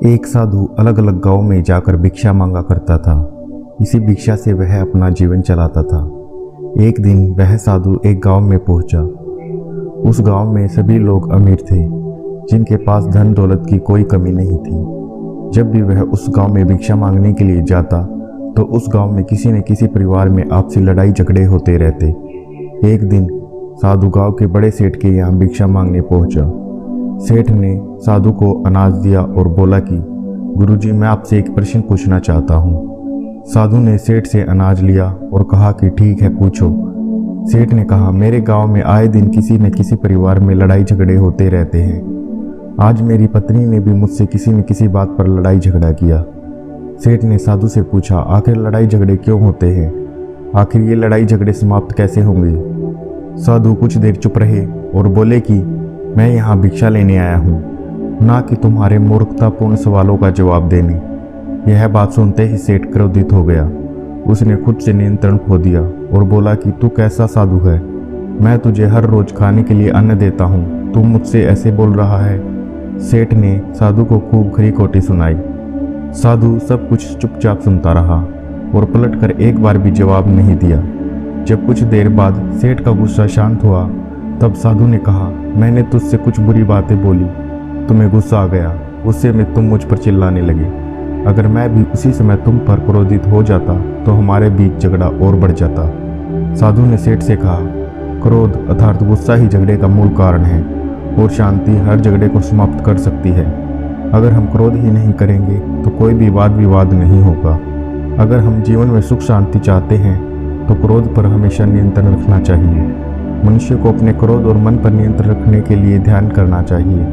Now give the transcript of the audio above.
एक साधु अलग अलग गांव में जाकर भिक्षा मांगा करता था। इसी भिक्षा से वह अपना जीवन चलाता था। एक दिन वह साधु एक गांव में पहुंचा। उस गांव में सभी लोग अमीर थे, जिनके पास धन दौलत की कोई कमी नहीं थी। जब भी वह उस गांव में भिक्षा मांगने के लिए जाता तो उस गांव में किसी न किसी परिवार में आपसी लड़ाई झगड़े होते रहते। एक दिन साधु गांव के बड़े सेठ के यहाँ भिक्षा मांगने पहुंचा। सेठ ने साधु को अनाज दिया और बोला कि गुरुजी, मैं आपसे एक प्रश्न पूछना चाहता हूँ। साधु ने सेठ से अनाज लिया और कहा कि ठीक है, पूछो। सेठ ने कहा, मेरे गांव में आए दिन किसी न किसी परिवार में लड़ाई झगड़े होते रहते हैं। आज मेरी पत्नी ने भी मुझसे किसी न किसी बात पर लड़ाई झगड़ा किया। सेठ ने साधु से पूछा, आखिर लड़ाई झगड़े क्यों होते हैं? आखिर ये लड़ाई झगड़े समाप्त कैसे होंगे? साधु कुछ देर चुप रहे और बोले कि मैं यहाँ भिक्षा लेने आया हूँ, ना कि तुम्हारे मूर्खतापूर्ण सवालों का जवाब देने। यह बात सुनते ही सेठ क्रोधित हो गया। उसने खुद से नियंत्रण खो दिया और बोला कि तू कैसा साधु है? मैं तुझे हर रोज खाने के लिए अन्न देता हूँ, तू मुझसे ऐसे बोल रहा है? सेठ ने साधु को खूब खरी खोटी सुनाई। साधु सब कुछ चुपचाप सुनता रहा और पलटकर एक बार भी जवाब नहीं दिया। जब कुछ देर बाद सेठ का गुस्सा शांत हुआ, तब साधु ने कहा, मैंने तुझसे कुछ बुरी बातें बोली, तुम्हें गुस्सा आ गया, गुस्से में तुम मुझ पर चिल्लाने लगे। अगर मैं भी उसी समय तुम पर क्रोधित हो जाता तो हमारे बीच झगड़ा और बढ़ जाता। साधु ने सेठ से कहा, क्रोध अर्थात गुस्सा ही झगड़े का मूल कारण है और शांति हर झगड़े को समाप्त कर सकती है। अगर हम क्रोध ही नहीं करेंगे तो कोई भी वाद विवाद नहीं होगा। अगर हम जीवन में सुख शांति चाहते हैं तो क्रोध पर हमेशा नियंत्रण रखना चाहिए। मनुष्य को अपने क्रोध और मन पर नियंत्रण रखने के लिए ध्यान करना चाहिए।